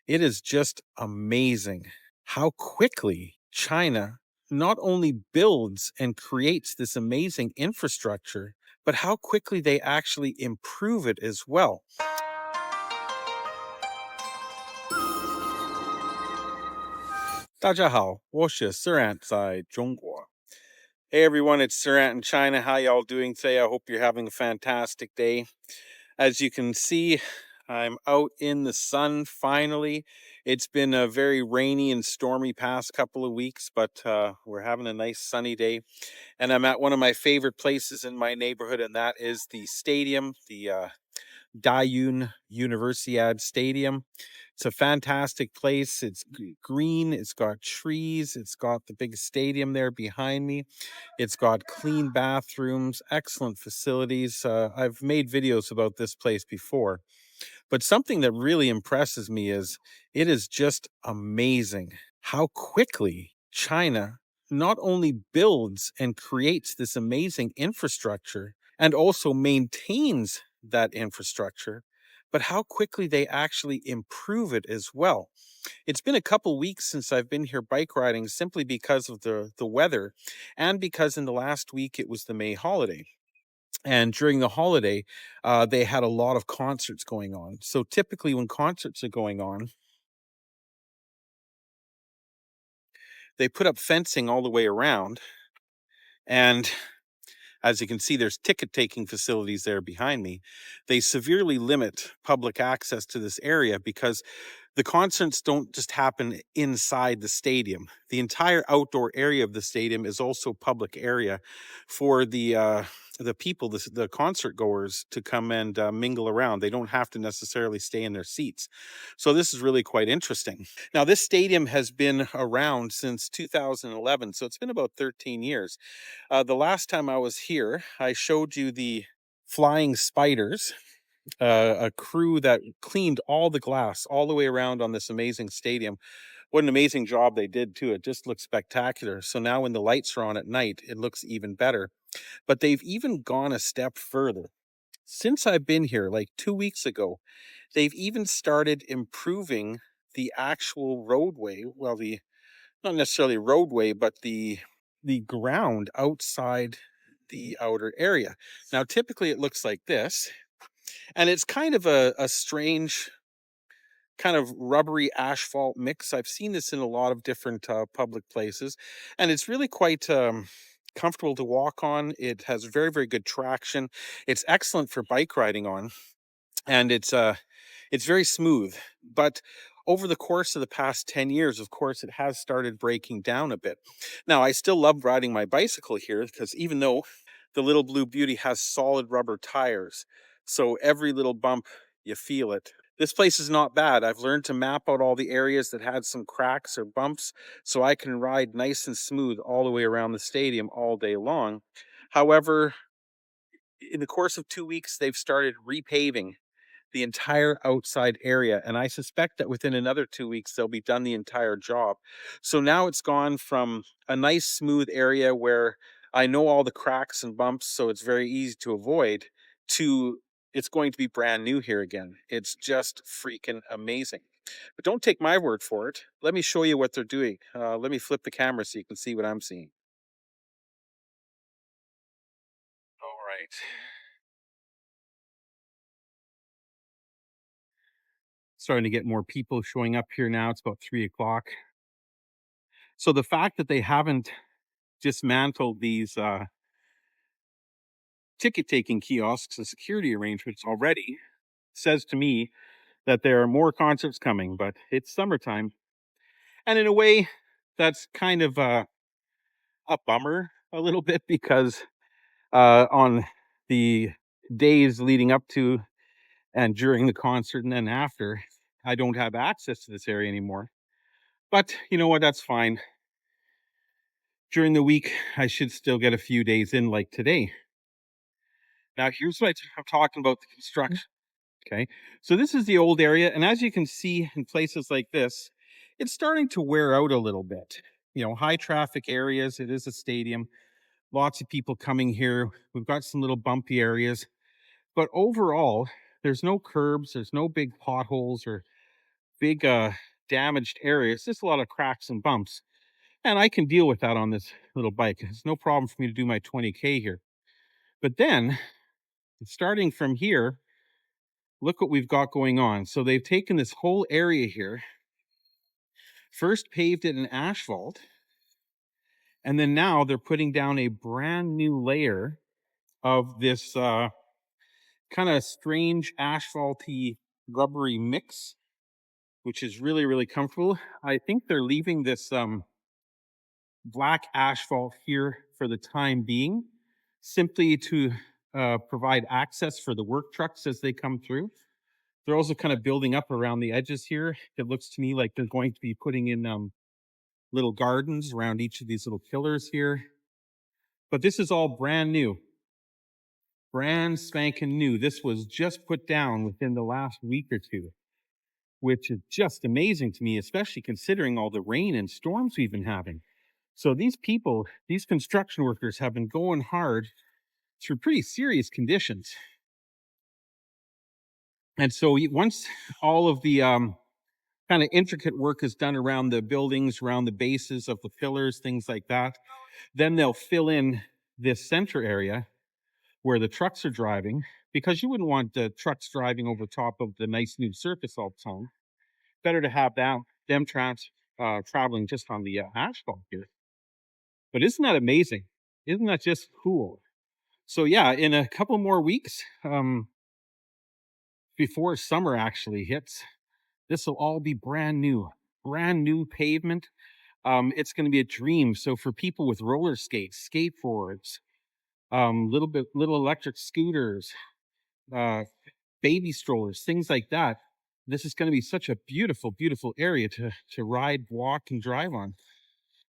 It is just amazing how quickly China not only builds and creates this amazing infrastructure, but how quickly they actually improve it as well. 大家好，我是 Surat 在中国. Hey everyone, it's Surat in China. How y'all doing today? I hope you're having a fantastic day. As you can see, I'm out in the sun finally. It's been a very rainy and stormy past couple of weeks, but we're having a nice sunny day. And I'm at one of my favorite places in my neighborhood, and that is the stadium, the Dayun Universiad Stadium. It's a fantastic place. It's green, it's got trees, it's got the big stadium there behind me. It's got clean bathrooms, excellent facilities. I've made videos about this place before, but something that really impresses me is it is just amazing how quickly China not only builds and creates this amazing infrastructure and also maintains that infrastructure, but how quickly they actually improve it as well. It's been a couple weeks since I've been here bike riding simply because of the weather and because in the last week it was the May holiday. And during the holiday, they had a lot of concerts going on. So typically, when concerts are going on, they put up fencing all the way around. And as you can see, there's ticket taking facilities there behind me. They severely limit public access to this area because the concerts don't just happen inside the stadium. The entire outdoor area of the stadium is also public area for the people, the concert goers, to come and mingle around. They don't have to necessarily stay in their seats. So this is really quite interesting. Now, this stadium has been around since 2011, so it's been about 13 years. The last time I was here, I showed you the flying spiders, a crew that cleaned all the glass all the way around on this amazing stadium. What an amazing job they did too. It just looks spectacular. So now when the lights are on at night, it looks even better. But they've even gone a step further. Since I've been here, like 2 weeks ago, they've even started improving the actual roadway. Well, the not necessarily roadway, but the ground outside the outer area. Now, typically it looks like this, and it's kind of a strange kind of rubbery asphalt mix. I've seen this in a lot of different public places, and it's really quite comfortable to walk on. It has very, very good traction. It's excellent for bike riding on, and it's very smooth. But over the course of the past 10 years, of course, it has started breaking down a bit. Now, I still love riding my bicycle here because even though the little blue beauty has solid rubber tires, so every little bump you feel it. This place is not bad. I've learned to map out all the areas that had some cracks or bumps so I can ride nice and smooth all the way around the stadium all day long. However, in the course of 2 weeks, they've started repaving the entire outside area. And I suspect that within another 2 weeks, they'll be done the entire job. So now it's gone from a nice, smooth area where I know all the cracks and bumps, so it's very easy to avoid, to it's going to be brand new here again. It's just freaking amazing. But don't take my word for it. Let me show you what they're doing. Let me flip the camera so you can see what I'm seeing. All right. Starting to get more people showing up here now. It's about 3 o'clock. So the fact that they haven't dismantled these ticket taking kiosks and security arrangements already says to me that there are more concerts coming, but it's summertime. And in a way, that's kind of a bummer a little bit because on the days leading up to and during the concert and then after, I don't have access to this area anymore. But you know what? That's fine. During the week, I should still get a few days in, like today. Now, here's what I'm talking about the construction. Okay. So this is the old area. And as you can see in places like this, it's starting to wear out a little bit. You know, high traffic areas. It is a stadium. Lots of people coming here. We've got some little bumpy areas. But overall, there's no curbs, there's no big potholes or big damaged areas. Just a lot of cracks and bumps. And I can deal with that on this little bike. It's no problem for me to do my 20K here. But then, starting from here, look what we've got going on. So they've taken this whole area here, first paved it in asphalt, and then now they're putting down a brand new layer of this kind of strange asphalty rubbery mix, which is really, really comfortable. I think they're leaving this black asphalt here for the time being, simply to provide access for the work trucks as they come through. They're also kind of building up around the edges here. It looks to me like they're going to be putting in little gardens around each of these little pillars here. But this is all brand new. Brand spanking new. This was just put down within the last week or two, which is just amazing to me, especially considering all the rain and storms we've been having. So these people, these construction workers have been going hard through pretty serious conditions. And so once all of the kind of intricate work is done around the buildings, around the bases of the pillars, things like that, then they'll fill in this center area where the trucks are driving, because you wouldn't want the trucks driving over top of the nice new surface all the time. Better to have them traveling just on the asphalt here. But isn't that amazing? Isn't that just cool? So yeah, in a couple more weeks, before summer actually hits, this will all be brand new pavement. It's going to be a dream. So for people with roller skates, skateboards, little electric scooters, uh, baby strollers, things like that, this is going to be such a beautiful, beautiful area to ride, walk, and drive on.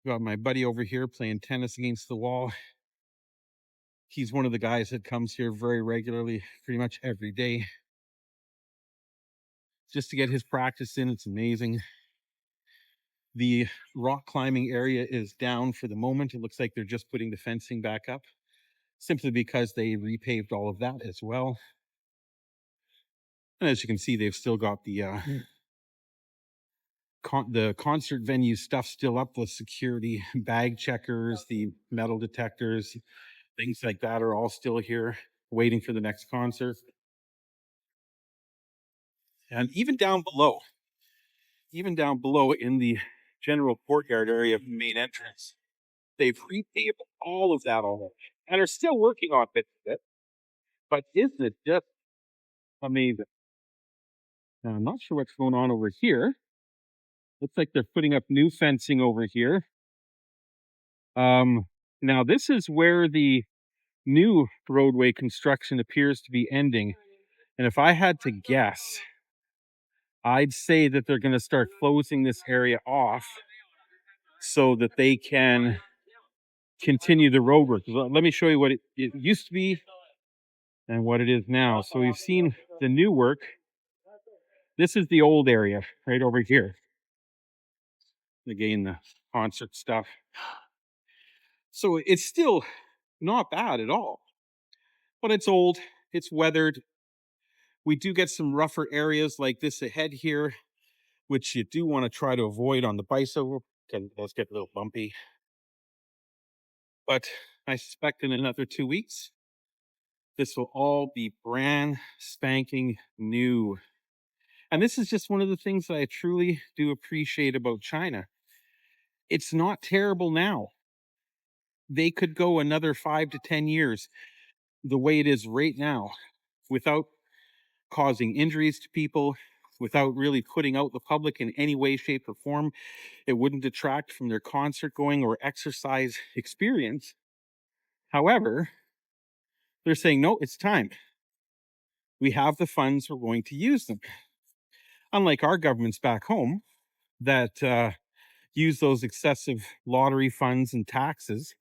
Got my buddy over here playing tennis against the wall. He's one of the guys that comes here very regularly, pretty much every day, just to get his practice in. It's amazing. The rock climbing area is down for the moment. It looks like they're just putting the fencing back up, simply because they repaved all of that as well. And as you can see, they've still got the concert venue stuff still up, with security bag checkers, the metal detectors, things like that are all still here waiting for the next concert. And even down below in the general courtyard area of the main entrance, they've repaved all of that already and are still working on bits of it. But isn't it just amazing? Now, I'm not sure what's going on over here. Looks like they're putting up new fencing over here. Now this is where the new roadway construction appears to be ending. And if I had to guess, I'd say that they're going to start closing this area off so that they can continue the road work. Let me show you what it used to be and what it is now. So we've seen the new work. This is the old area right over here. Again, the concert stuff. So it's still not bad at all, but it's old, it's weathered. We do get some rougher areas like this ahead here, which you do want to try to avoid on the bicycle. Let's get a little bumpy. But I suspect in another 2 weeks, this will all be brand spanking new. And this is just one of the things that I truly do appreciate about China. It's not terrible now. They could go another 5 to 10 years the way it is right now without causing injuries to people, without really putting out the public in any way, shape, or form. It wouldn't detract from their concert going or exercise experience. However, they're saying, no, it's time. We have the funds, we're going to use them. Unlike our governments back home that use those excessive lottery funds and taxes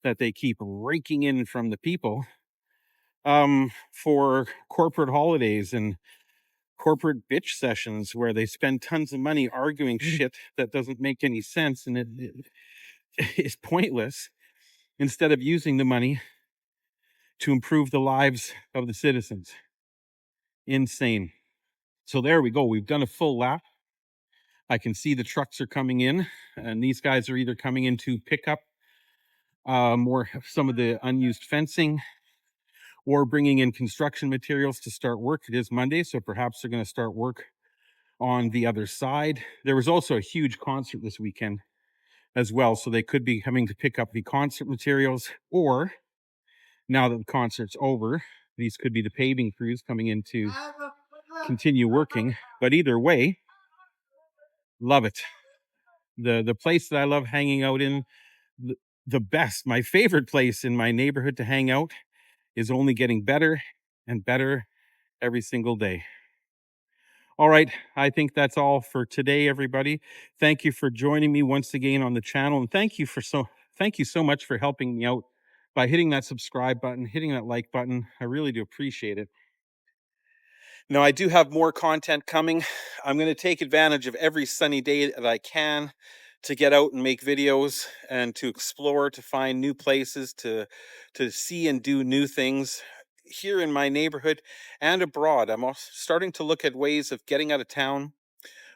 that they keep raking in from the people for corporate holidays and corporate bitch sessions where they spend tons of money arguing shit that doesn't make any sense and it is pointless, instead of using the money to improve the lives of the citizens. Insane. So there we go. We've done a full lap. I can see the trucks are coming in, and these guys are either coming in to pick up more some of the unused fencing or bringing in construction materials to start work. It is Monday, so perhaps they're going to start work on the other side. There was also a huge concert this weekend as well, so they could be coming to pick up the concert materials, or now that the concert's over, these could be the paving crews coming in to continue working. But either way, love it. The place that I love hanging out in, the, the best, my favorite place in my neighborhood to hang out is only getting better and better every single day. All right, I think that's all for today, everybody. Thank you for joining me once again on the channel, and thank you so much for helping me out by hitting that subscribe button, hitting that like button. I really do appreciate it. Now, I do have more content coming. I'm going to take advantage of every sunny day that I can to get out and make videos and to explore, to find new places, to see and do new things here in my neighborhood and abroad. I'm also starting to look at ways of getting out of town,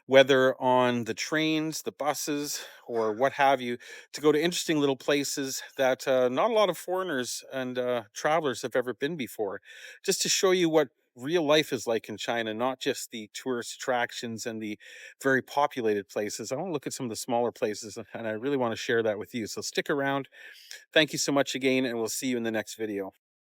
whether on the trains, the buses, or what have you, to go to interesting little places that not a lot of foreigners and travelers have ever been before, just to show you what real life is like in China, not just the tourist attractions and the very populated places. I want to look at some of the smaller places, and I really want to share that with you. So stick around. Thank you so much again, and we'll see you in the next video.